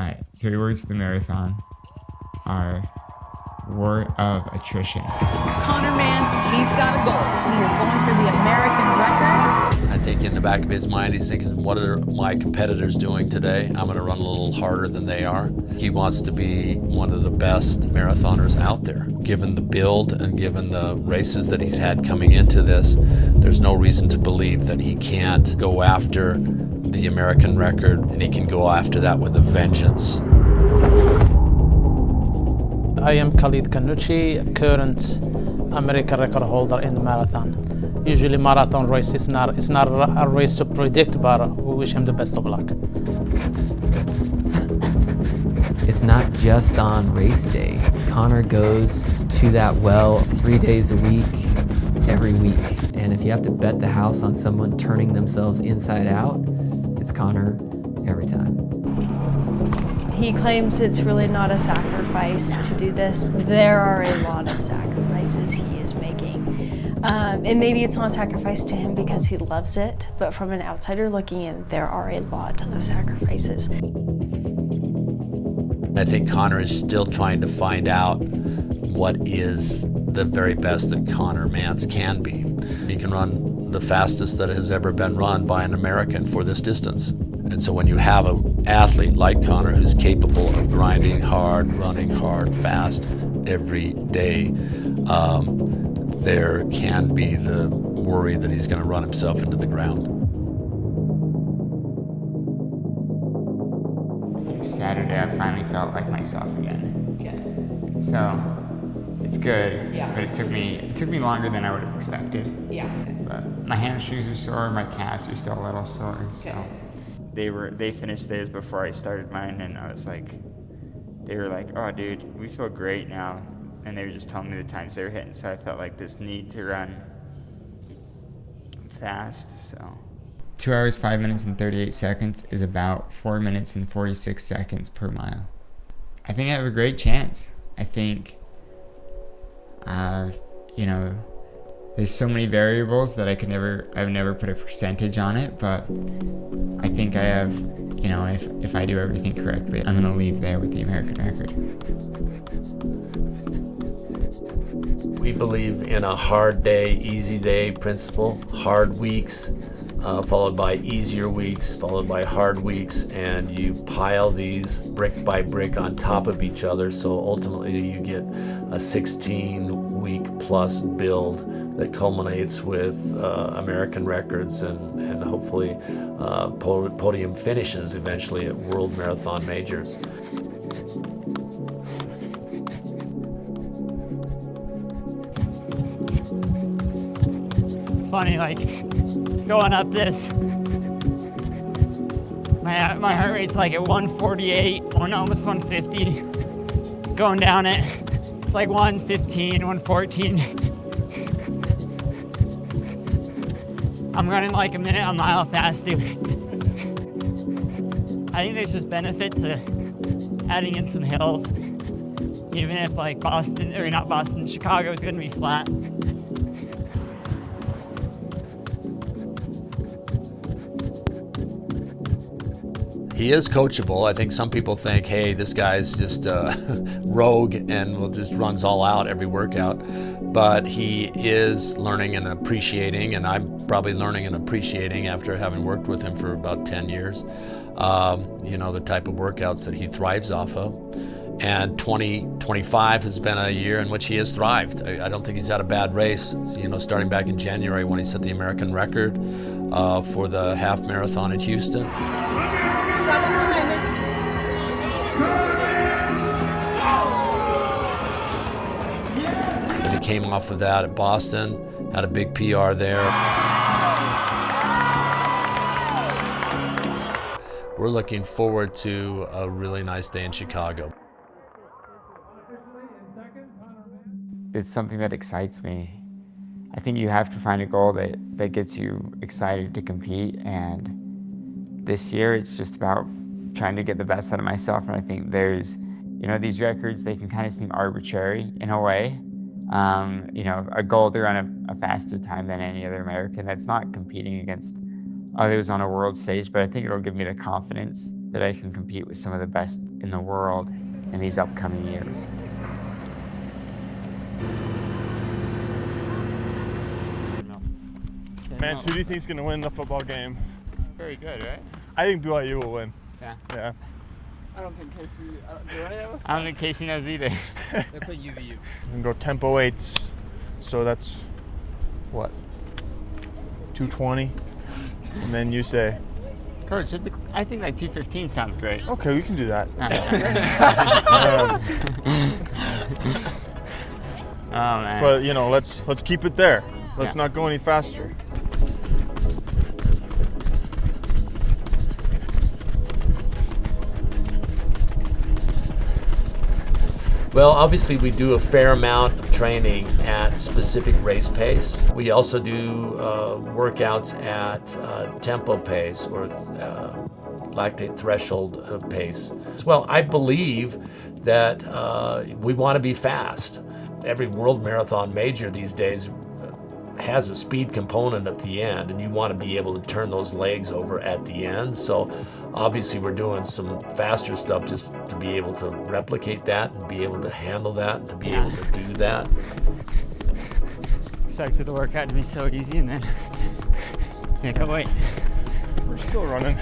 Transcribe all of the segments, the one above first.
All right, 3 words for the marathon are war of attrition. Connor Mantz, he's got a goal. He is going for the American record. I think in the back of his mind, he's thinking, what are my competitors doing today? I'm going to run a little harder than they are. He wants to be one of the best marathoners out there. Given the build and given the races that he's had coming into this, there's no reason to believe that he can't go after the American record, and he can go after that with a vengeance. I am Khalid Kanuchi, current American record holder in the marathon. Usually marathon race is not a race to predict, but we wish him the best of luck. It's not just on race day. Connor goes to that well 3 days a week, every week. And if you have to bet the house on someone turning themselves inside out, it's Connor every time. He claims it's really not a sacrifice to do this. There are a lot of sacrifices he is making. And maybe it's not a sacrifice to him because he loves it, but from an outsider looking in, there are a lot of sacrifices. I think Connor is still trying to find out what is the very best that Connor Mantz can be. He can run the fastest that has ever been run by an American for this distance. And so when you have an athlete like Connor who's capable of grinding hard, running hard, fast every day, there can be the worry that he's going to run himself into the ground. I think Saturday I finally felt like myself again. Okay. So it's good, Yeah. but it took me longer than I would have expected. Yeah. But my hamstrings are sore, my calves are still a little sore, so. Okay. They finished theirs before I started mine, and I was like, they were like, oh dude, we feel great now. And they were just telling me the times they were hitting, so I felt like this need to run fast, so. 2 hours, 5 minutes, and 38 seconds is about 4 minutes and 46 seconds per mile. I think I have a great chance. I think, there's so many variables that I've never put a percentage on it, but I think I have, if I do everything correctly, I'm gonna leave there with the American record. We believe in a hard day, easy day principle. Hard weeks, followed by easier weeks, followed by hard weeks, and you pile these brick by brick on top of each other, so ultimately you get a 16-week plus build that culminates with American records and hopefully podium finishes eventually at World Marathon Majors. It's funny, like, going up this, my heart rate's like at 148, almost 150. Going down it, it's like 115, 114. I'm running like a minute a mile faster. I think there's just benefit to adding in some hills, even if like Chicago is gonna be flat. He is coachable. I think some people think, hey, this guy's just rogue and just runs all out every workout. But he is learning and appreciating, and I'm probably learning and appreciating after having worked with him for about 10 years, the type of workouts that he thrives off of. And 2025 has been a year in which he has thrived. I don't think he's had a bad race, starting back in January when he set the American record for the half marathon in Houston. And he came off of that at Boston, had a big PR there. We're looking forward to a really nice day in Chicago. It's something that excites me. I think you have to find a goal that gets you excited to compete, and this year it's just about trying to get the best out of myself. And I think there's, these records, they can kind of seem arbitrary in a way. A goal to run a faster time than any other American, that's not competing against others on a world stage, but I think it'll give me the confidence that I can compete with some of the best in the world in these upcoming years. Mantz, who do you think is going to win the football game? Very good, right? I think BYU will win. Yeah. Yeah. I don't think Casey. Do any of us? I don't think Casey knows either. They put UVU. We can go tempo 8s. So that's what? 220? And then you say, Coach, I think like 215 sounds great. okay, we can do that. Oh man. But you know, let's keep it there. Let's not go any faster. Well, obviously we do a fair amount of training at specific race pace. We also do workouts at tempo pace or lactate threshold pace. Well, I believe that we want to be fast. Every world marathon major these days has a speed component at the end, and you want to be able to turn those legs over at the end. So obviously we're doing some faster stuff just to be able to replicate that and be able to handle that and to be able to do that. Expected the workout to be so easy, and then can't wait. We're still running.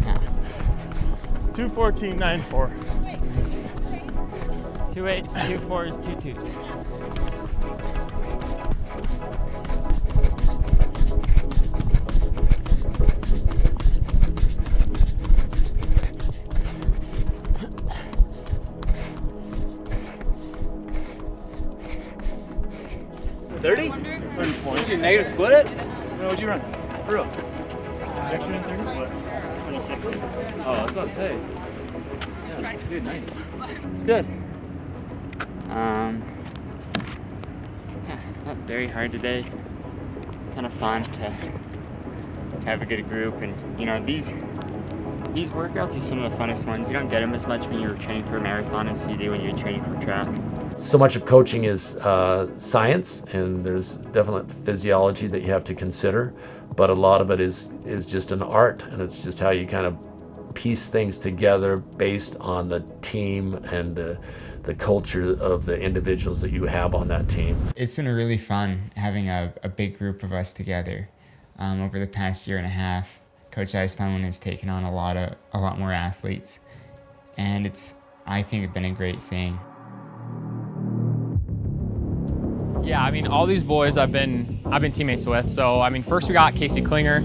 Yeah. 2:14.94. 2 8s, 2 4s, 2 2s. Did you negative split it? No, what'd you run? For real? Extra 30? 26. Oh, I was about to say. Yeah, dude, nice. It's good. Yeah, not very hard today. Kind of fun to have a good group, and you know these workouts are some of the funnest ones. You don't get them as much when you're training for a marathon as you do when you're training for track. So much of coaching is science, and there's definite physiology that you have to consider, but a lot of it is just an art, and it's just how you kind of piece things together based on the team and the culture of the individuals that you have on that team. It's been really fun having a big group of us together. Over the past year and a half, Coach Eistonman has taken on a lot more athletes, and I think it's been a great thing. Yeah, I mean, all these boys I've been teammates with. So, I mean, first we got Casey Klinger.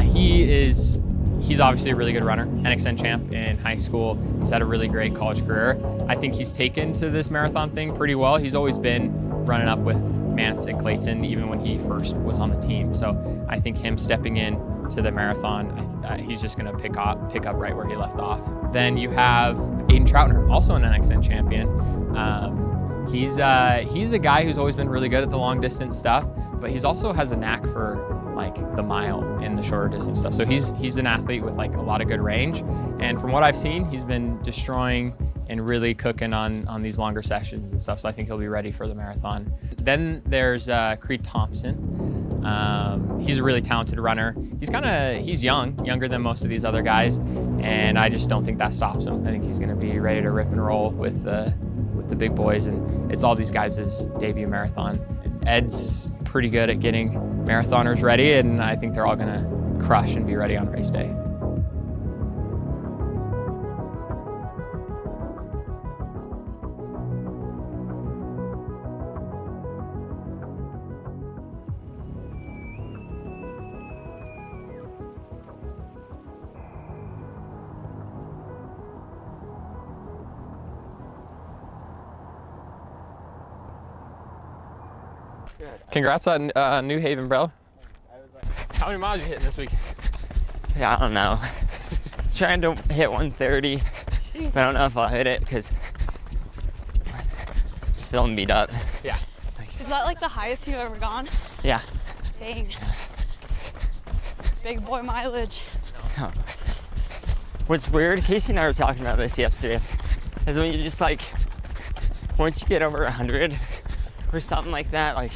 He's obviously a really good runner, NXN champ in high school. He's had a really great college career. I think he's taken to this marathon thing pretty well. He's always been running up with Mantz and Clayton, even when he first was on the team. So I think him stepping in to the marathon, he's just gonna pick up right where he left off. Then you have Aiden Troutner, also an NXN champion. He's a guy who's always been really good at the long distance stuff, but he's also has a knack for like the mile and the shorter distance stuff. So he's an athlete with like a lot of good range, and from what I've seen, he's been destroying and really cooking on these longer sessions and stuff. So I think he'll be ready for the marathon. Then there's Creed Thompson. He's a really talented runner. He's younger than most of these other guys, and I just don't think that stops him. I think he's gonna be ready to rip and roll with the big boys, and it's all these guys' debut marathon. Ed's pretty good at getting marathoners ready, and I think they're all gonna crush and be ready on race day. Congrats on New Haven, bro. How many miles are you hitting this week? Yeah, I don't know. I was trying to hit 130, but I don't know if I'll hit it because I'm just feeling beat up. Yeah. Is that like the highest you've ever gone? Yeah. Dang. Big boy mileage. Oh. What's weird, Casey and I were talking about this yesterday, is when you just like, once you get over 100 or something like that, like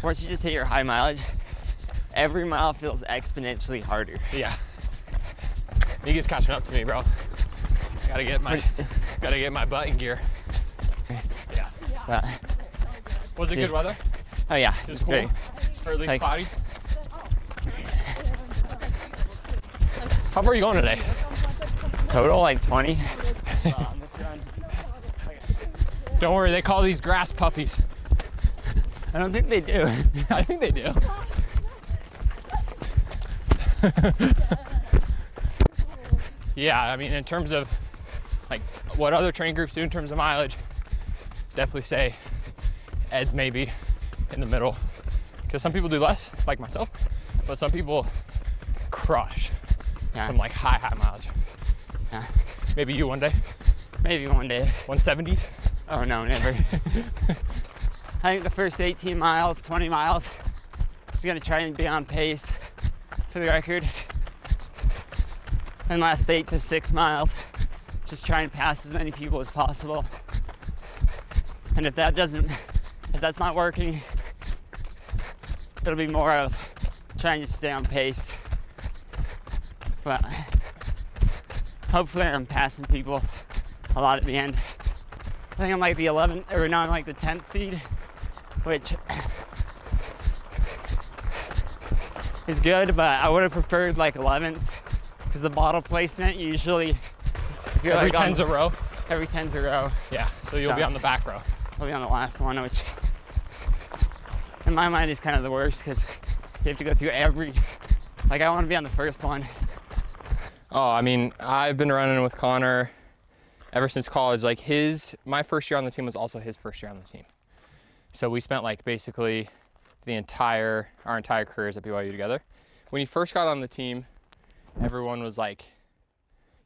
once you just hit your high mileage, every mile feels exponentially harder. Yeah. Niga's catching up to me, bro. I gotta get my butt in gear. Yeah. Was it good weather? Oh yeah, It was cool. great. Or at least Like- cloudy. How far are you going today? Total like 20. Don't worry, they call these grass puppies. I don't think they do. I think they do. Yeah, I mean, in terms of like what other training groups do in terms of mileage, definitely say Ed's maybe in the middle. Because some people do less, like myself, but some people crush some like high mileage. Yeah. Maybe you one day. Maybe one day. 170s? Oh no, never. I think the first 18 miles, 20 miles, just gonna try and be on pace for the record. And last 8 to 6 miles, just try and pass as many people as possible. And if that's not working, it'll be more of trying to stay on pace. But hopefully I'm passing people a lot at the end. I think I'm like the 11th, or no, I'm like the 10th seed, which is good, but I would have preferred like 11th, because the bottle placement usually, if you're Every like 10's a row? Every 10's a row. Yeah, so you'll be on the back row. I'll be on the last one, which in my mind is kind of the worst, because you have to go through every, like I want to be on the first one. Oh, I mean, I've been running with Connor ever since college. Like my first year on the team was also his first year on the team. So we spent like basically our entire careers at BYU together. When he first got on the team, everyone was like,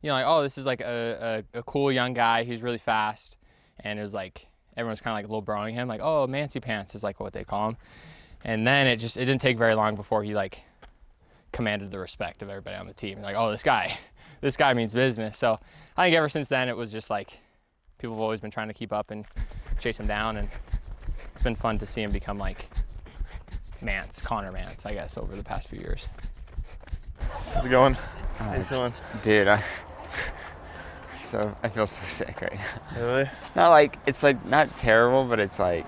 you know, like, oh, this is like a cool young guy. He's really fast. And it was like, everyone's kind of like little broing him, like, oh, Mancy Pants is like what they call him. And then it didn't take very long before he like commanded the respect of everybody on the team. Like, oh, this guy means business. So I think ever since then, it was just like, people have always been trying to keep up and chase him down. And it's been fun to see him become like Connor Mantz, I guess, over the past few years. How's it going? How you feeling? Dude, I feel so sick right now. Really? Not like, it's like not terrible, but it's like,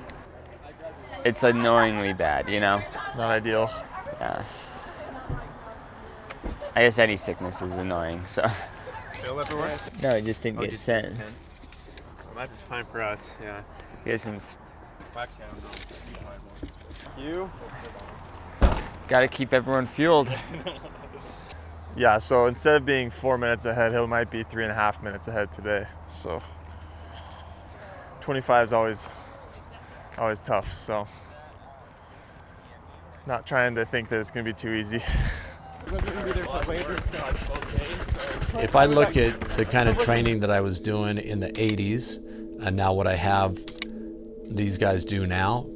it's annoyingly bad, you know? Not ideal. Yeah. I guess any sickness is annoying, so. Feel everywhere? No, it just didn't get sent. Well, that's fine for us, yeah. Since you? gotta keep everyone fueled. Yeah, so instead of being 4 minutes ahead, he might be 3.5 minutes ahead today. So 25 is always tough. So not trying to think that it's gonna be too easy. If I look at the kind of training that I was doing in the 80s and now what I have these guys do now,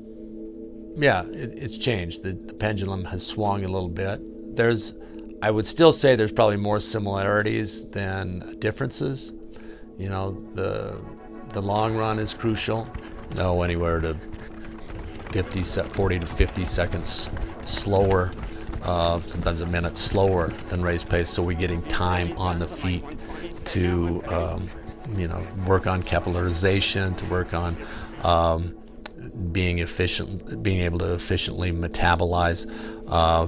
yeah, it's changed. The pendulum has swung a little bit. I would still say there's probably more similarities than differences. You know, the long run is crucial. No, anywhere to 40 to 50 seconds slower, sometimes a minute slower than race pace, so we're getting time on the feet to work on capillarization, to work on being able to efficiently metabolize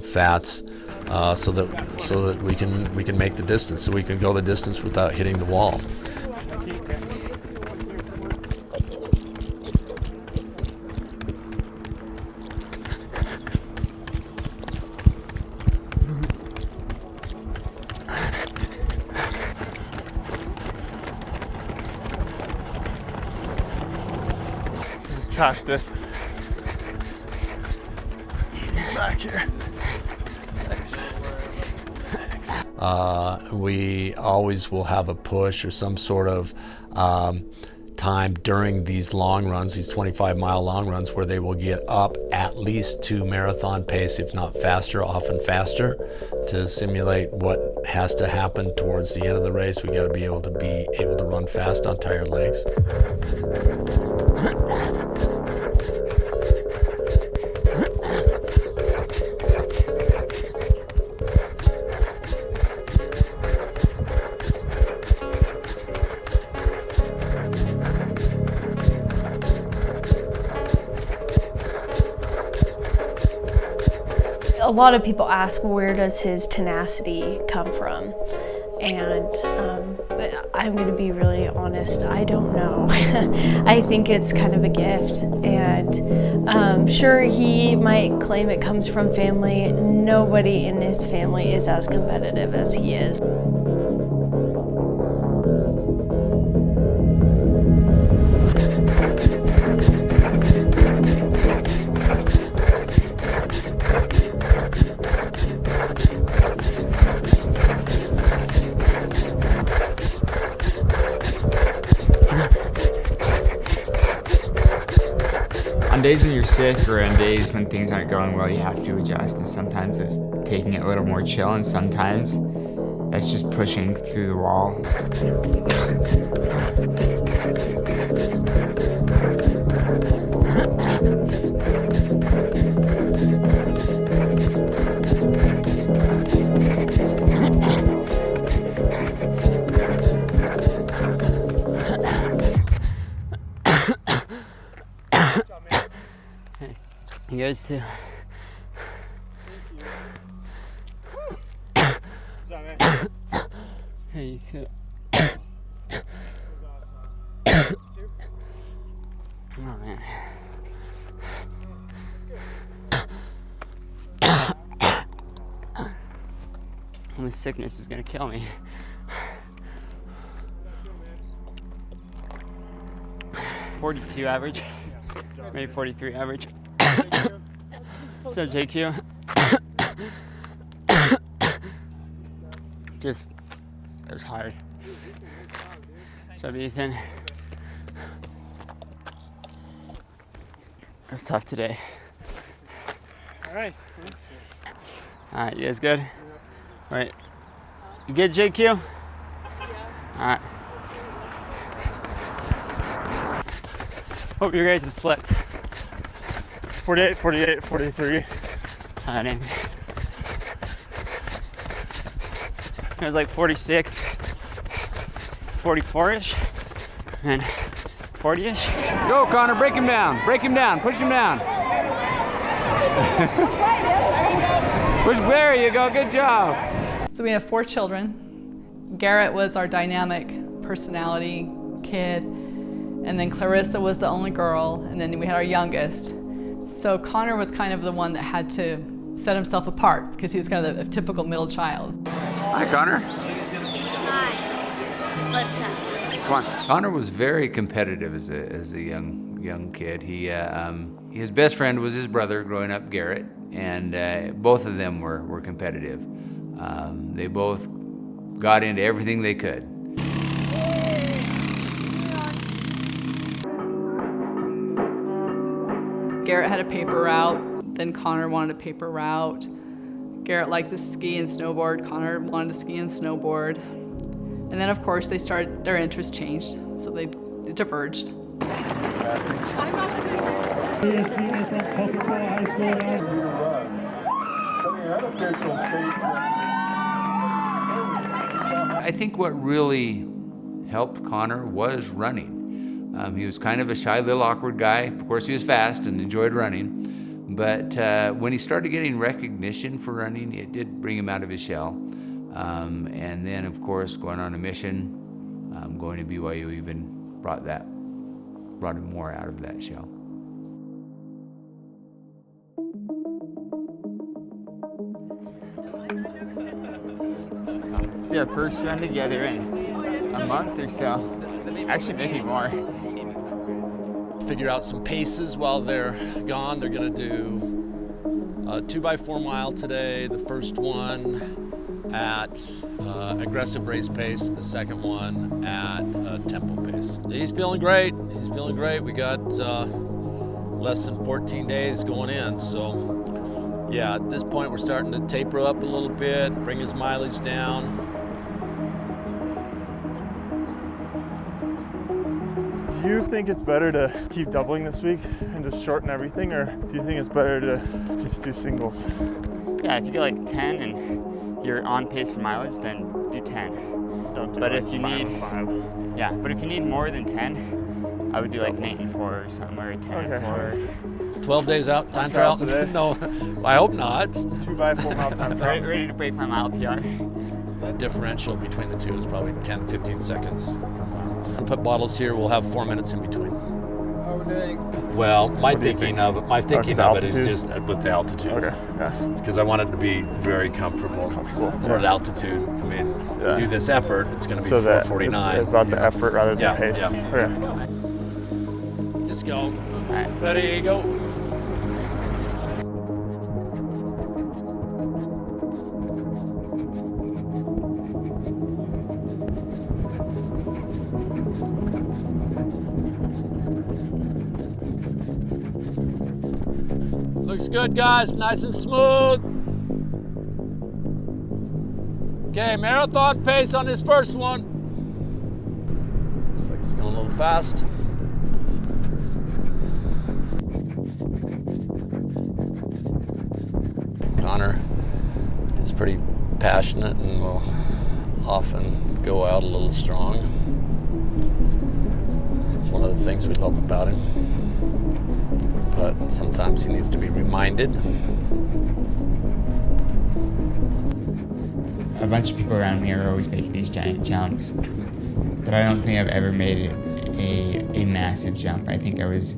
fats, so that we can make the distance, so we can go the distance without hitting the wall. Trash this. Back here. Thanks. We always will have a push or some sort of time during these long runs, these 25-mile long runs, where they will get up at least to marathon pace, if not faster, often faster, to simulate what has to happen towards the end of the race. We got to be able to run fast on tired legs. a lot of people ask, where does his tenacity come from? And I'm going to be really honest, I don't know. I think it's kind of a gift. And sure, he might claim it comes from family. Nobody in his family is as competitive as he is. On days when you're sick or on days when things aren't going well, you have to adjust, and sometimes it's taking it a little more chill, and sometimes that's just pushing through the wall. You guys too. Hey, you too. Oh man. This sickness is gonna kill me. .42 average, maybe 43 average. What's up, JQ? Just, it was hard. What's up, Ethan? It's tough today. All right. All right, you guys good? All right. You good, JQ? Yeah. All right. Hope your guys' splits. 48, 48, 43. I didn't. It was like 46, 44-ish, and 40-ish. Go, Connor, break him down, push him down. There you go, good job. So we have 4 children. Garrett was our dynamic personality kid, and then Clarissa was the only girl, and then we had our youngest. So Connor was kind of the one that had to set himself apart because he was kind of the typical middle child. Hi, Connor. Hi. What's up? Come on. Connor was very competitive as a young kid. He his best friend was his brother growing up, Garrett, and both of them were competitive. They both got into everything they could. Garrett had a paper route, then Connor wanted a paper route. Garrett liked to ski and snowboard, Connor wanted to ski and snowboard. And then of course their interests changed, so they diverged. I think what really helped Connor was running. He was kind of a shy, little awkward guy. Of course, he was fast and enjoyed running. But when he started getting recognition for running, it did bring him out of his shell. And then, of course, going on a mission, going to BYU even brought him more out of that shell. Yeah, first run together in a month or so. Actually, maybe more. Figure out some paces while they're gone. They're gonna do a 2x4 mile today. The first one at aggressive race pace. The second one at tempo pace. He's feeling great. He's feeling great. We got less than 14 days going in. So yeah, at this point we're starting to taper up a little bit, bring his mileage down. Do you think it's better to keep doubling this week and just shorten everything, or do you think it's better to just do singles? Yeah, if you get like 10 and you're on pace for mileage, then do 10. Don't do but like if you 5 need and 5. Yeah, but if you need more than 10, I would do like an 8 and 4 or something, or a 10 and 4. 12 days out, time trial trial? today. No, I hope not. 2 by 4 mile time trial. Ready to break my mile PR. The differential between the two is probably 10, 15 seconds. We'll put bottles here. We'll have 4 minutes in between. How are we doing? Well, my thinking of it is altitude? just with the altitude. Okay, yeah. Because I want it to be very comfortable. We're at altitude. I mean, do this effort, it's going to be So that 449. it's about the effort rather than pace. Yeah. Okay. Just go. Ready, go. Looks good, guys. Nice and smooth. Okay, marathon pace on this first one. Looks like it's going a little fast. Connor is pretty passionate and will often go out a little strong. It's one of the things we love about him. But sometimes he needs to be reminded. A bunch of people around me are always making these giant jumps, but I don't think I've ever made a massive jump. I think I was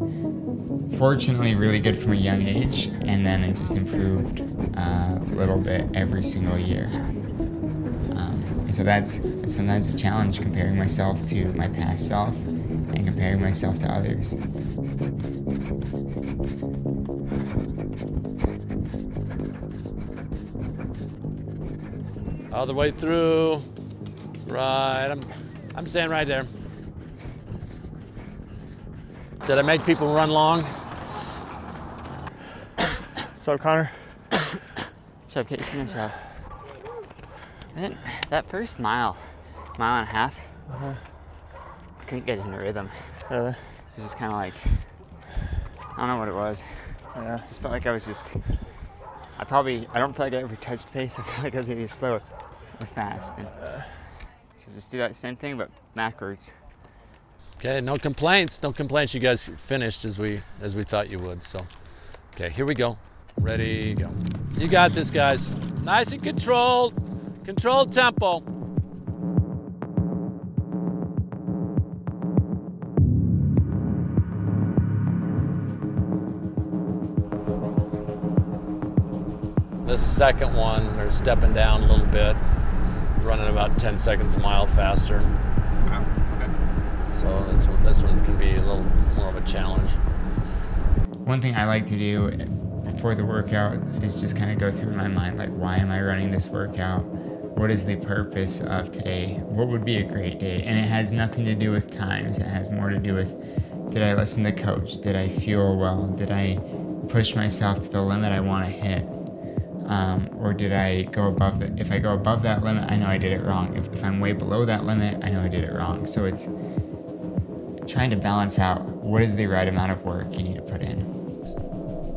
fortunately really good from a young age, and then I just improved a little bit every single year. And so that's sometimes a challenge, comparing myself to my past self and comparing myself to others. All the way through. Right, I'm staying right there. Did I make people run long? What's up, Connor? Shokz, get your finish up. Man, that first mile and a half, I couldn't get into rhythm. Really? It was just kind of like, I don't know what it was. Yeah. Just felt like I was just, I don't feel like I ever touched pace. I feel like I was either slow or fast. And so just do that same thing, but backwards. Okay, no complaints. No complaints. You guys finished as we thought you would. So, okay, here we go. Ready, go. You got this, guys. Nice and controlled. Controlled tempo. This second one, they're stepping down a little bit, running about 10 seconds a mile faster. So this one can be a little more of a challenge. One thing I like to do before the workout is just kind of go through in my mind, like, why am I running this workout? What is the purpose of today? What would be a great day? And it has nothing to do with times. It has more to do with, did I listen to coach? Did I fuel well? Did I push myself to the limit I want to hit? Or did I go above that? If I go above that limit, I know I did it wrong. If I'm way below that limit, I know I did it wrong. So it's trying to balance out what is the right amount of work you need to put in.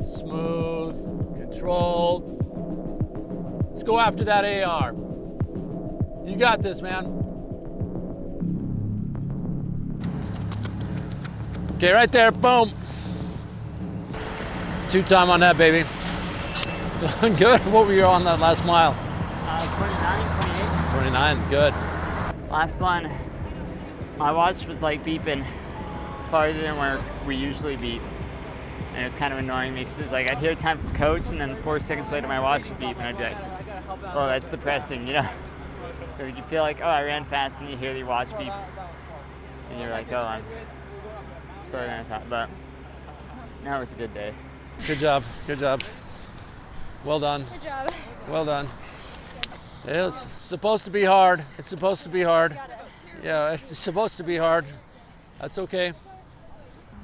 Smooth, controlled. Let's go after that AR. You got this, man. Okay, right there, boom. 2 time on that, baby. Feeling good? What were you on that last mile? 29, 29, good. Last one, my watch was like beeping farther than where we usually beep. And it was kind of annoying me because it was like I'd hear time from coach and then 4 seconds later my watch would beep and I'd be like, oh, that's depressing, you know? Or you feel like, oh, I ran fast, and you hear the watch beep. And you're like, oh, I'm slower than I thought. But no, it was a good day. Good job, good job. Well done. Good job. Well done. It's supposed to be hard. It's supposed to be hard. Yeah, it's supposed to be hard. That's okay.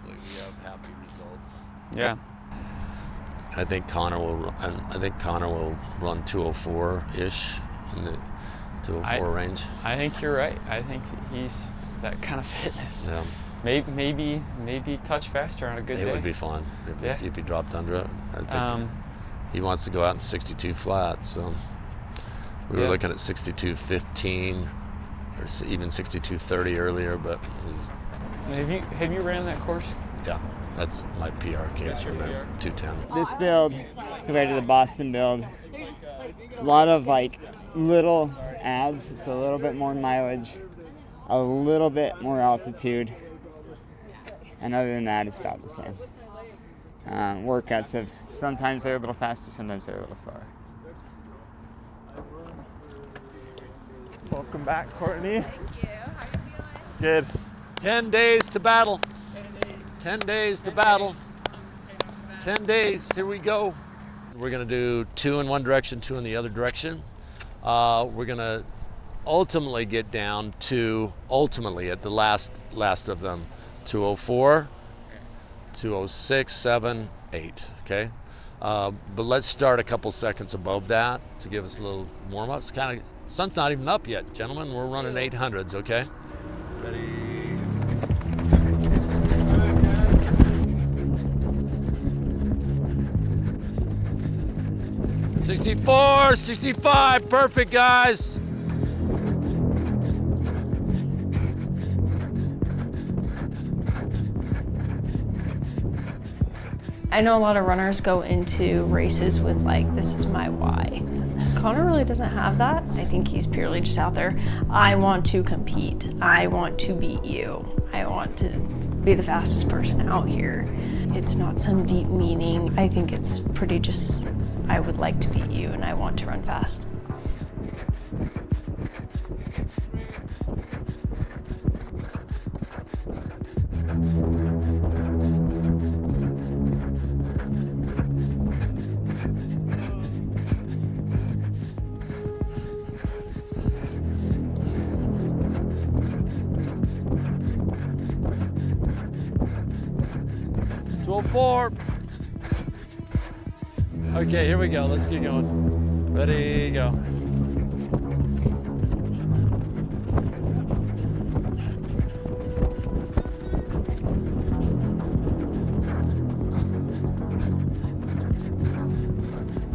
We have happy results. Yeah. I think Connor will run 204-ish in the 204 range. I think you're right. I think he's that kind of fitness. Yeah. Maybe touch faster on a good day. It would be fun if he dropped under it. I think he wants to go out in 62 flat. So we were looking at 62.15 or even 62.30 earlier, but Have you ran that course? Yeah, that's my PR case for 210. This build compared to the Boston build, it's a lot of like little adds, so a little bit more mileage, a little bit more altitude, and other than that, it's about the same. Workouts have sometimes they're a little faster, sometimes they're a little slower. Welcome back, Courtney. Thank you. How are you feeling? Good. 10 days to battle. 10 days to battle. 10 days, here we go. We're gonna do 2 in one direction, 2 in the other direction. We're gonna ultimately get down to, at the last of them, 204, 206, 7, 8, okay? But let's start a couple seconds above that to give us a little warm up. Sun's not even up yet, gentlemen. We're running 800s, okay? Ready? 64, 65, perfect, guys. I know a lot of runners go into races with like, this is my why. Connor really doesn't have that. I think he's purely just out there. I want to compete. I want to beat you. I want to be the fastest person out here. It's not some deep meaning. I think it's pretty just, I would like to beat you and I want to run fast. Okay, here we go. Let's get going. Ready, go.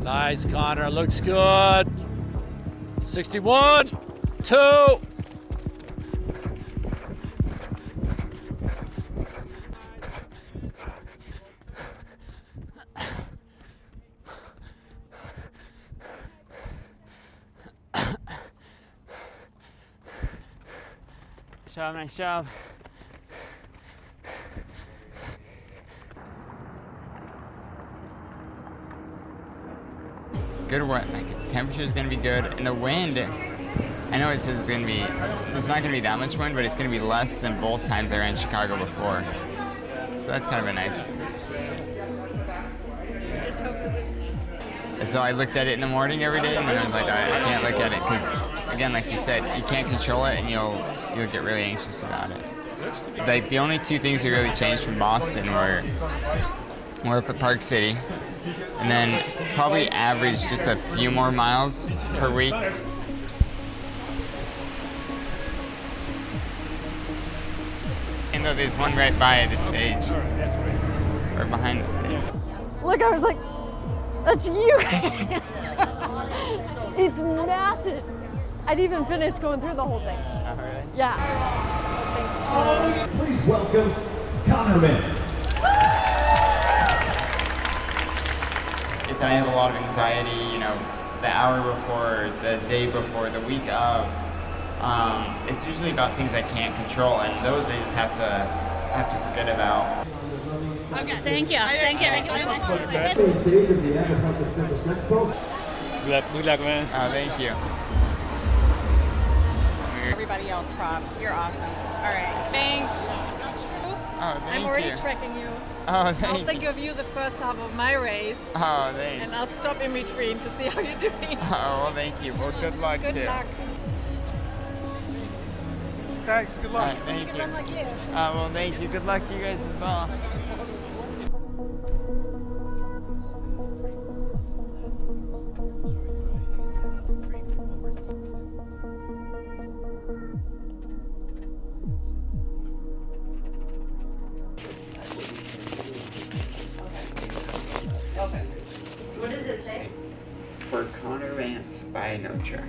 Nice, Connor. Looks good. 61, 2. Nice job. Good work. Like, the temperature is going to be good, and the wind. I know it says it's going to be. It's not going to be that much wind, but it's going to be less than both times I ran Chicago before. So that's kind of a nice. Just hope it was. And so I looked at it in the morning every day, and then I was like, all right, I can't look at it because, again, like you said, you can't control it, and you'll get really anxious about it. Like the only 2 things we really changed from Boston were we're up at Park City, and then probably average just a few more miles per week. And though there's one right by the stage, or behind the stage. Look, I was like, that's you. It's massive. I'd even finished going through the whole thing. Oh, really? Yeah. Please welcome Connor Mantz. If I have a lot of anxiety, the hour before, the day before, the week of, it's usually about things I can't control, and those I just have to forget about. Okay, thank you. Thank you. Good luck, man. Oh, thank you. Everybody else props. You're awesome. All right. Thanks. Oh, thank I'm already you. tracking you. Oh, thank I'll you. think of you the first half of my race. Oh, thanks. And I'll stop in between to see how you're doing. Oh, well, thank you. Well, good luck, Good too. luck. Thanks. Good luck. Thank you. Run like you. Well, thank you. Good luck to you guys as well. Okay. What does it say? For Connor Mantz by Notre.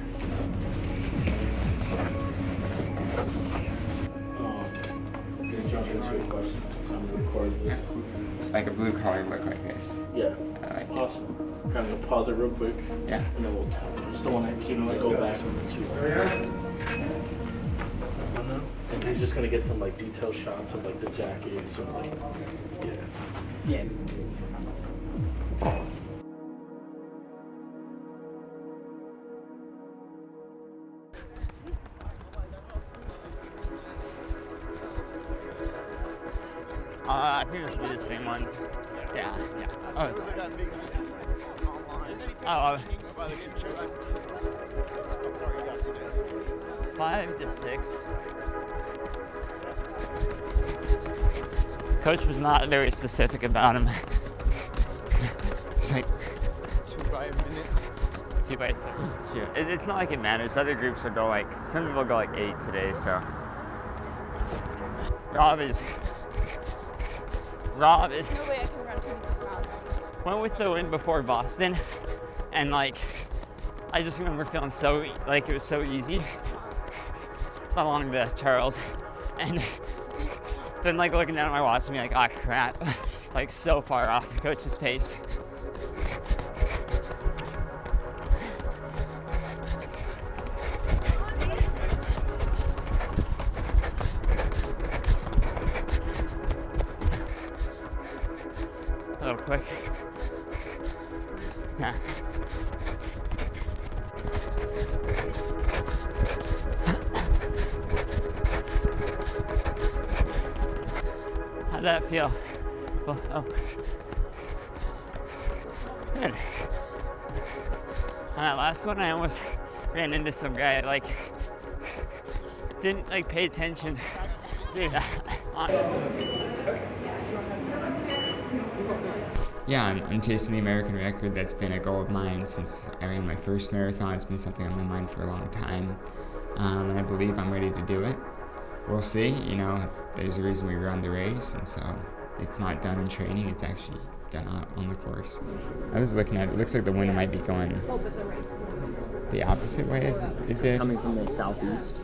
Good job. answer your question. I'm gonna record this. Like a blue collar look like this. Yeah. I like awesome. I'm gonna pause it real quick. Yeah. And then we'll tap. Just don't want to go back too hard. And he's just gonna get some like detailed shots of like the jacket and some like yeah. I think this will be the same one. Yeah, yeah. Oh. 5 to 6. Coach was not very specific about him. It's like 2 by a minute. 2 by 2. It's not like it matters. Other groups will go like, some people go like 8 today, so. Rob is. No way I can run 26 miles. Went with the wind before Boston, and like, I just remember feeling so, like it was so easy. It's not along the Charles, and then like looking down at my watch and be like, oh crap, like so far off the coach's pace. A little quick. Yeah. How'd that feel? Oh. Good. On that last one, I almost ran into some guy, like, didn't like pay attention. Dude, Yeah, I'm chasing the American record. That's been a goal of mine since I ran my first marathon. It's been something on my mind for a long time, and I believe I'm ready to do it. We'll see. You know, there's a reason we run the race, and so it's not done in training. It's actually done on the course. I was looking at it. It looks like the wind might be going the opposite way as it did. Coming from the southeast.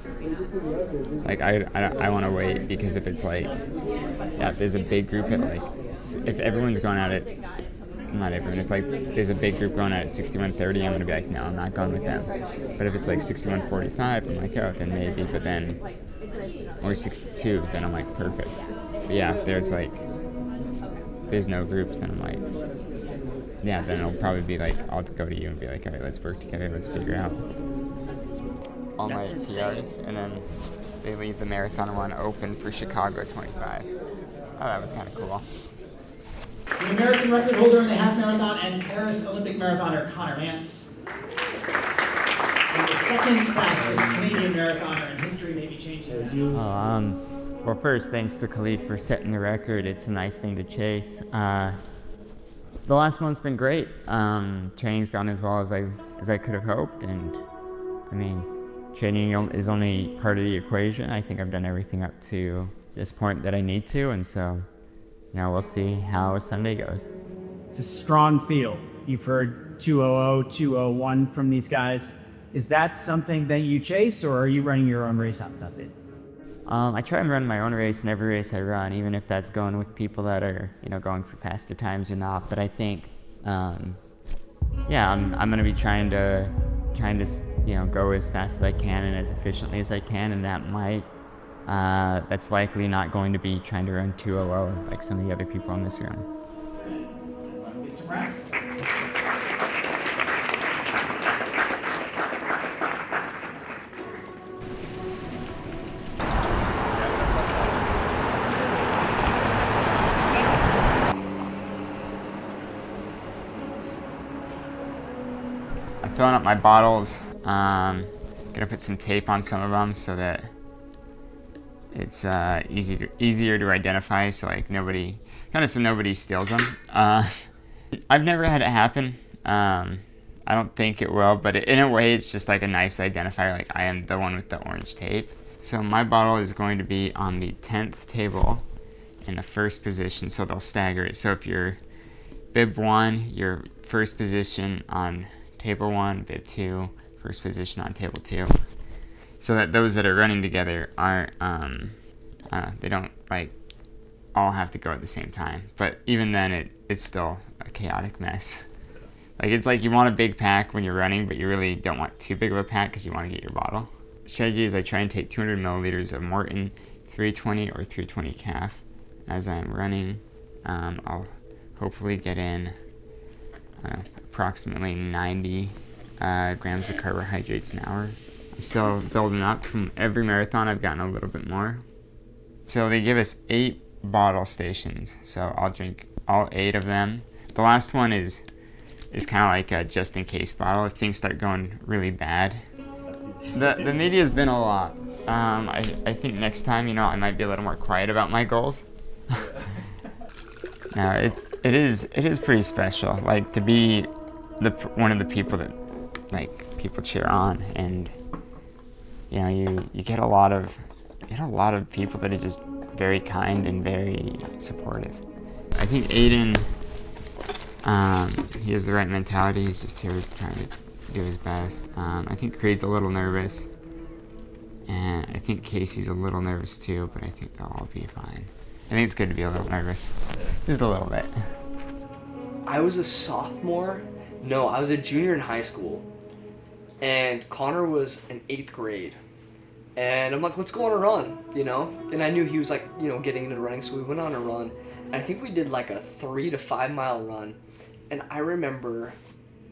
Like I want to wait, because if it's like, yeah, if there's a big group at like, if everyone's going out at, not everyone, if like there's a big group going out at 61:30, I'm gonna be like, no, I'm not going with them. But if it's like 61:45, I'm like, oh, then maybe. But then, or 62, then I'm like, perfect. But yeah, if there's no groups, then I'm like, yeah, then it'll probably be like, I'll go to you and be like, all right, let's work together, let's figure out all That's my insane. PRs, and then they leave the marathon one open for Chicago 25. Oh, that was kind of cool. The American record holder in the half marathon and Paris Olympic marathoner Connor Mantz. And the second fastest Canadian marathoner in history may be changing. As you. Well, first, thanks to Khalid for setting the record. It's a nice thing to chase. The last month's been great. Training's gone as well as I could have hoped, and I mean, training is only part of the equation. I think I've done everything up to this point that I need to, and so now we'll see how Sunday goes. It's a strong field. You've heard 2:00, 2:01 from these guys. Is that something that you chase, or are you running your own race on Sunday? I try and run my own race in every race I run, even if that's going with people that are, going for faster times or not. But I think, I'm going to be trying to, go as fast as I can and as efficiently as I can, and that's likely not going to be trying to run 2:00 like some of the other people on this run. Get some rest. I'm filling up my bottles. Gonna put some tape on some of them so that it's easier to identify, so like nobody steals them. I've never had it happen. I don't think it will, but in a way it's just like a nice identifier, like I am the one with the orange tape. So my bottle is going to be on the 10th table in the first position, so they'll stagger it. So if you're bib 1, your first position on table 1, bib 2, first position on table 2. So that those that are running together aren't, they don't like all have to go at the same time. But even then, it's still a chaotic mess. Like, it's like you want a big pack when you're running, but you really don't want too big of a pack because you want to get your bottle. The strategy is I try and take 200 milliliters of Morton 320 or 320 calf. As I'm running, I'll hopefully get in approximately 90 grams of carbohydrates an hour. I'm still building up. From every marathon, I've gotten a little bit more. So they give us 8 bottle stations, so I'll drink all 8 of them. The last one is kind of like a just-in-case bottle if things start going really bad. The media's been a lot. I think next time, I might be a little more quiet about my goals. No, it is pretty special. Like, to be one of the people that people cheer on, and you get a lot of people that are just very kind and very supportive. I think Aiden, he has the right mentality. He's just here trying to do his best. I think Creed's a little nervous, and I think Casey's a little nervous too, but I think they'll all be fine. I think it's good to be a little nervous, just a little bit. I was a sophomore. No, I was a junior in high school, and Connor was in 8th grade. And I'm like, let's go on a run, And I knew he was getting into running, so we went on a run. And I think we did like a 3 to 5 mile run. And I remember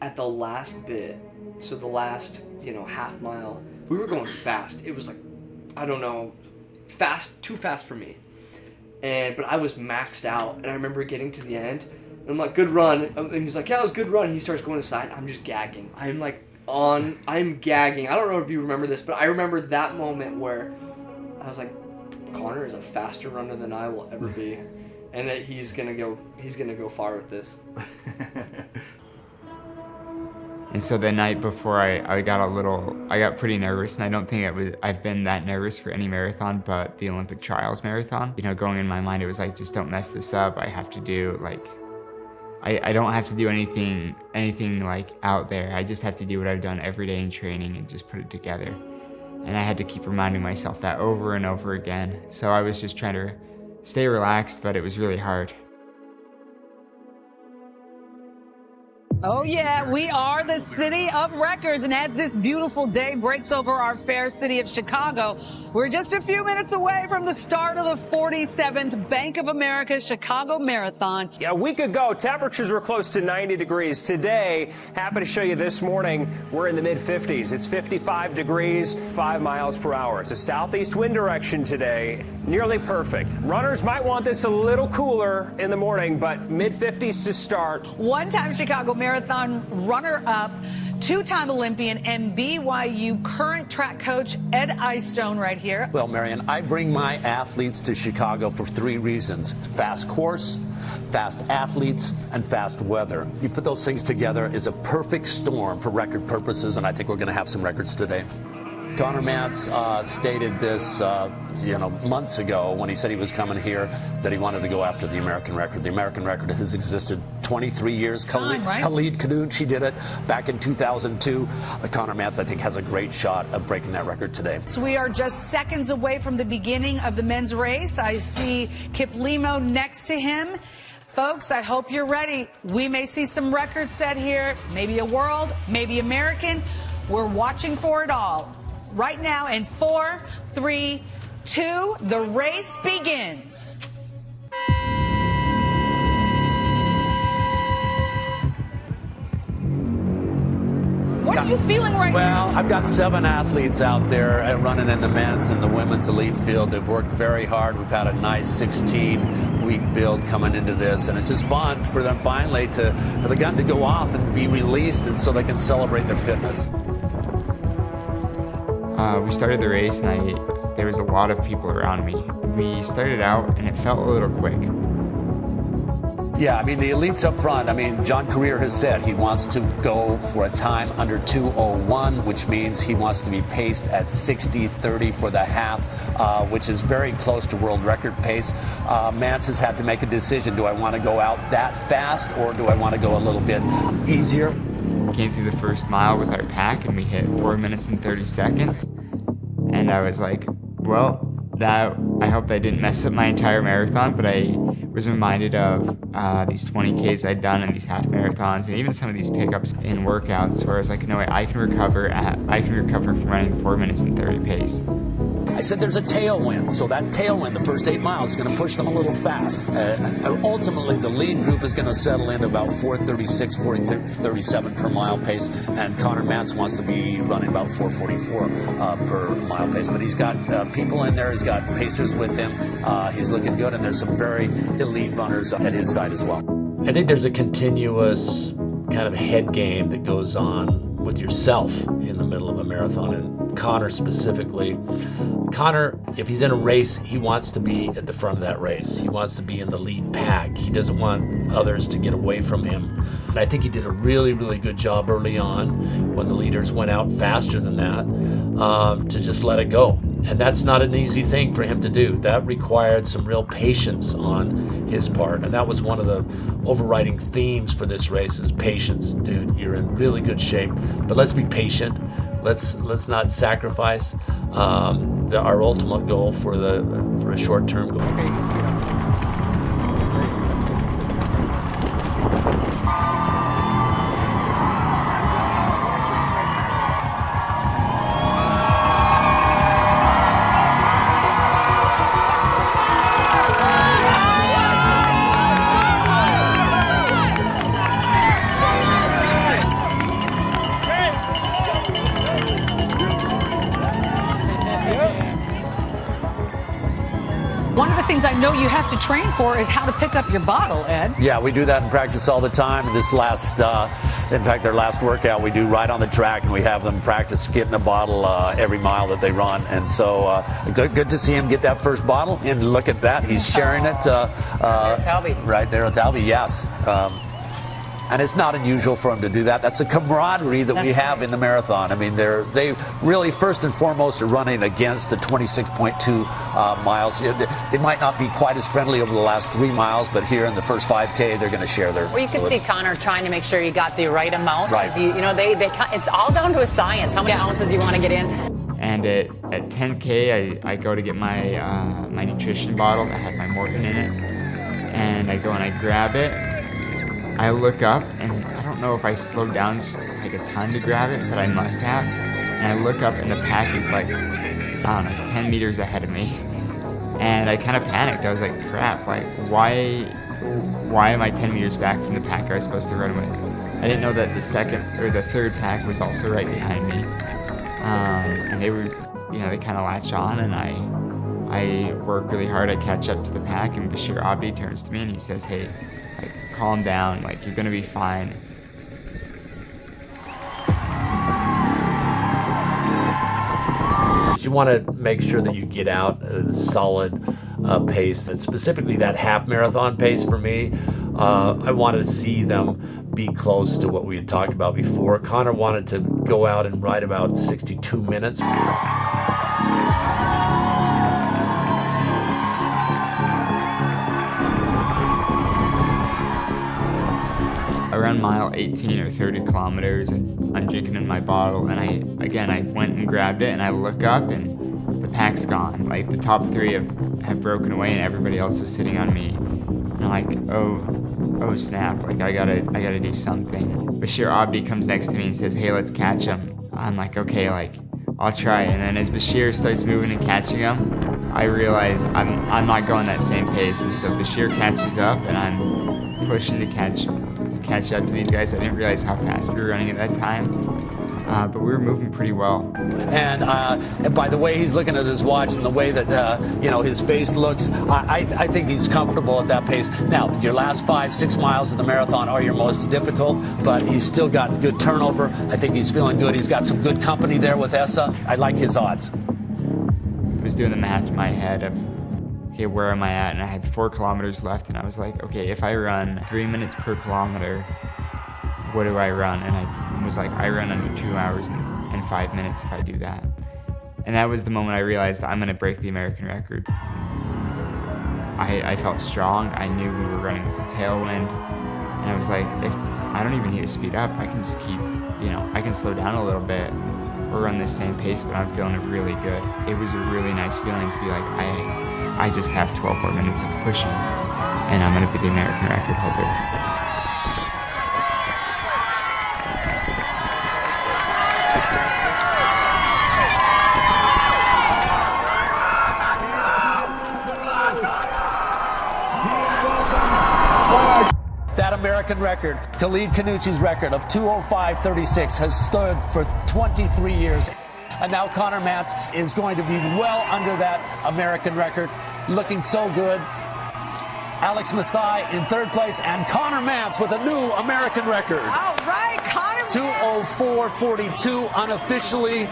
at the last bit, so the last, half mile, we were going fast. It was like, I don't know, too fast for me. But I was maxed out, and I remember getting to the end, and I'm like, good run. And he's like, yeah, it was a good run. And he starts going aside. I'm just gagging. I'm gagging. I don't know if you remember this, but I remember that moment where I was like, Connor is a faster runner than I will ever be, and that he's gonna go far with this. And so the night before, I got pretty nervous, and I don't think I've been that nervous for any marathon but the Olympic trials marathon. Going in my mind, it was like, just don't mess this up. I have to do I don't have to do anything like out there. I just have to do what I've done every day in training and just put it together. And I had to keep reminding myself that over and over again. So I was just trying to stay relaxed, but it was really hard. Oh yeah, we are the city of records, and as this beautiful day breaks over our fair city of Chicago, we're just a few minutes away from the start of the 47th Bank of America Chicago Marathon. Yeah, a week ago, temperatures were close to 90 degrees. Today, happy to show you this morning, we're in the mid-50s. It's 55 degrees, 5 miles per hour. It's a southeast wind direction today, nearly perfect. Runners might want this a little cooler in the morning, but mid-50s to start. One-time Chicago Marathon runner-up, 2-time Olympian, and BYU current track coach Ed Eyestone right here. Well, Marion, I bring my athletes to Chicago for 3 reasons: fast course, fast athletes, and fast weather. You put those things together, is a perfect storm for record purposes, and I think we're going to have some records today. Connor Mantz stated this, months ago when he said he was coming here, that he wanted to go after the American record. The American record has existed 23 years. Khalid Kanuchi did it back in 2002. Connor Mantz, I think, has a great shot of breaking that record today. So we are just seconds away from the beginning of the men's race. I see Kip Limo next to him. Folks, I hope you're ready. We may see some records set here, maybe a world, maybe American. We're watching for it all. Right now, in 4, 3, 2, the race begins. What are you feeling right now? Well, I've got 7 athletes out there running in the men's and the women's elite field. They've worked very hard. We've had a nice 16-week build coming into this, and it's just fun for them finally for the gun to go off and be released, and so they can celebrate their fitness. We started the race, and there was a lot of people around me. We started out, and it felt a little quick. Yeah, I mean, the elites up front, John Career has said he wants to go for a time under 2:01, which means he wants to be paced at 60:30 for the half, which is very close to world record pace. Mantz has had to make a decision. Do I want to go out that fast, or do I want to go a little bit easier? We came through the first mile with our pack, and we hit 4 minutes and 30 seconds. And I was like, well, that I hope I didn't mess up my entire marathon, but I was reminded of these 20Ks I'd done and these half marathons, and even some of these pickups in workouts where I was like, no way, I can recover from running 4 minutes and 30 pace. I said there's a tailwind, so that tailwind, the first 8 miles, is going to push them a little fast. Ultimately, the lead group is going to settle into about 4:36, 4:37 per mile pace, and Connor Mantz wants to be running about 4:44 per mile pace. But he's got people in there, he's got pacers with him, he's looking good, and there's some very elite runners at his side as well. I think there's a continuous kind of head game that goes on with yourself in the middle of a marathon, and Connor specifically. Connor, if he's in a race, he wants to be at the front of that race. He wants to be in the lead pack. He doesn't want others to get away from him. And I think he did a really, really good job early on when the leaders went out faster than that to just let it go. And that's not an easy thing for him to do. That required some real patience on his part. And that was one of the overriding themes for this race is patience. Dude, you're in really good shape, but let's be patient. Let's not sacrifice our ultimate goal for a short-term goal. One of the things I know you have to train for is how to pick up your bottle, Ed. Yeah, we do that in practice all the time. This last, in fact, their last workout we do right on the track, and we have them practice getting a bottle every mile that they run. And so good to see him get that first bottle. And look at that, he's sharing it. Right there at Talby, yes. And it's not unusual for them to do that. That's a camaraderie that we have in the marathon. I mean, they really, first and foremost, are running against the 26.2 miles. They might not be quite as friendly over the last 3 miles, but here in the first 5K, they're going to share their. Well, you can see Connor trying to make sure you got the right amount. Right. It's all down to a science. How many ounces you want to get in? And at 10K, I go to get my my nutrition bottle that had my Morgan in it, and I go and I grab it. I look up, and I don't know if I slowed down like a ton to grab it, but I must have. And I look up, and the pack is like, I don't know, 10 meters ahead of me. And I kind of panicked. I was like, crap, like, why am I 10 meters back from the pack I was supposed to run with? I didn't know that the second or the third pack was also right behind me. And they were, they kind of latch on, and I work really hard. I catch up to the pack, and Bashir Abdi turns to me, and he says, hey, like, calm down, like, you're gonna be fine. You want to make sure that you get out a solid pace, and specifically that half marathon pace for me. I wanted to see them be close to what we had talked about before. Connor wanted to go out and ride about 62 minutes. Around mile 18 or 30 kilometers, and I'm drinking in my bottle, and I went and grabbed it, and I look up, and the pack's gone. Like, the top 3 have broken away, and everybody else is sitting on me. And I'm like, oh snap, like, I gotta do something. Bashir Abdi comes next to me and says, hey, let's catch him. I'm like, okay, like, I'll try. And then as Bashir starts moving and catching him, I realize I'm not going that same pace. And so Bashir catches up, and I'm pushing to catch up to these guys. I didn't realize how fast we were running at that time, but we were moving pretty well. And by the way he's looking at his watch and the way that his face looks, I think he's comfortable at that pace. Now, your last 5-6 miles of the marathon are your most difficult, but he's still got good turnover. I think he's feeling good. He's got some good company there with Essa. I like his odds. I was doing the math in my head of, okay, where am I at? And I had 4 kilometers left, and I was like, okay, if I run 3 minutes per kilometer, what do I run? And I was like, I run under 2 hours and 5 minutes if I do that. And that was the moment I realized I'm gonna break the American record. I felt strong. I knew we were running with a tailwind, and I was like, if I don't even need to speed up, I can just keep, I can slow down a little bit or run the same pace, but I'm feeling really good. It was a really nice feeling to be like, I just have 12 more minutes of pushing, and I'm gonna be the American record holder. That American record, Khalid Kanuchi's record of 2:05:36, has stood for 23 years. And now Conor Mantz is going to be well under that American record, looking so good. Alex Masai in third place, and Conor Mantz with a new American record. All right, Conor Mantz. 2:04:42 unofficially.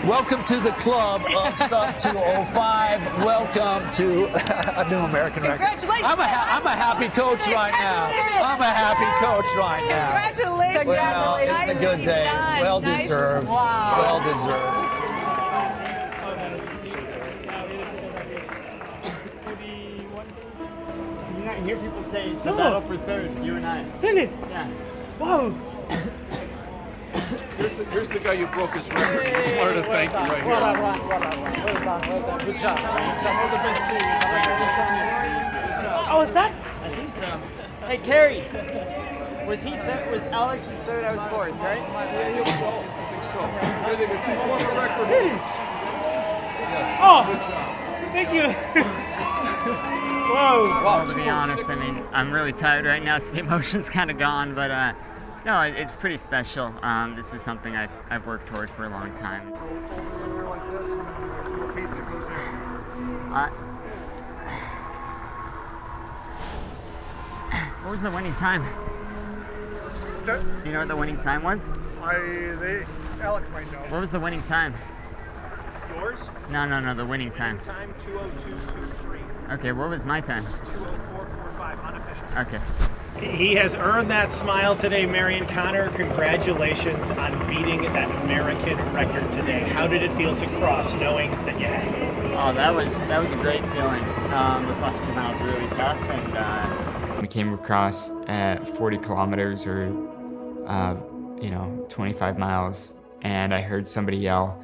Welcome to the club of sub 2:05. Welcome to a new American record. Congratulations. I'm a happy coach right now. I'm a happy coach right now. Congratulations. Well, it's a good day. Well deserved. Wow. Well deserved. You not hear people say it's the battle for third, you and I. Really? Yeah. Wow. Here's the guy who broke his record. He just wanted to thank you right here. Well done. Good job. All the best to you. Oh, is that? I think so. Hey, Kerry. Was he third? Was Alex was third? I was fourth, right? Yeah, I think so. I think it's a former record. Really? Yes. Oh, Good job. thank you. Whoa. Well, to be honest, I mean, I'm really tired right now, so the emotion's kind of gone, but no, it's pretty special. This is something I've worked toward for a long time. What was the winning time? Sir? Do you know what the winning time was? Alex might know. What was the winning time? Yours? No, the winning time. Time 2:02:23. Okay, what was my time? 2:04:45 unofficial. Okay. He has earned that smile today, Marion. Conor, congratulations on beating that American record today. How did it feel to cross knowing that you had it? Oh, that was a great feeling. This last few miles were really tough, and We came across at 40 kilometers or 25 miles, and I heard somebody yell,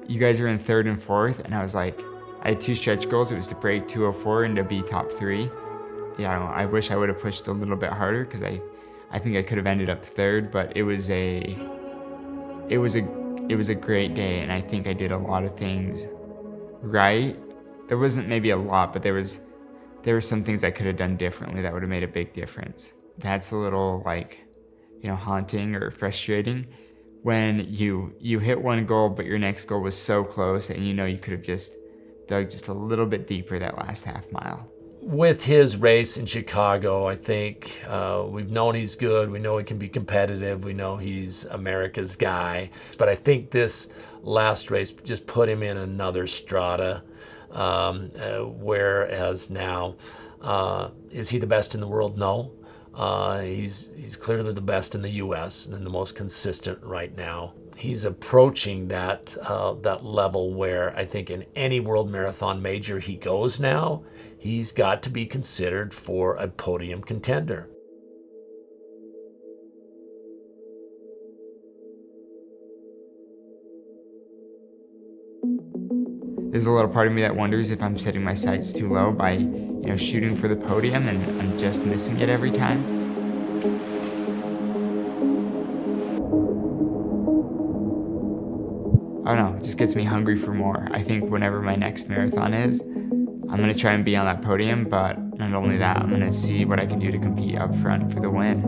"You guys are in third and fourth," and I was like, I had two stretch goals. It was to break 2:04 and to be top 3. I wish I would have pushed a little bit harder because I think I could have ended up third, but it was a great day, and I think I did a lot of things right. There wasn't maybe a lot, but there were some things I could have done differently that would have made a big difference. That's a little haunting or frustrating when you hit one goal, but your next goal was so close, and you could have just dug just a little bit deeper that last half mile. With his race in Chicago, I think we've known he's good. We know he can be competitive. We know he's America's guy. But I think this last race just put him in another strata. Whereas now, is he the best in the world? No. He's clearly the best in the U.S. and the most consistent right now. He's approaching that level where I think in any world marathon major he goes now, he's got to be considered for a podium contender. There's a little part of me that wonders if I'm setting my sights too low by, shooting for the podium and I'm just missing it every time. I don't know, it just gets me hungry for more. I think whenever my next marathon is, I'm gonna try and be on that podium, but not only that, I'm gonna see what I can do to compete up front for the win.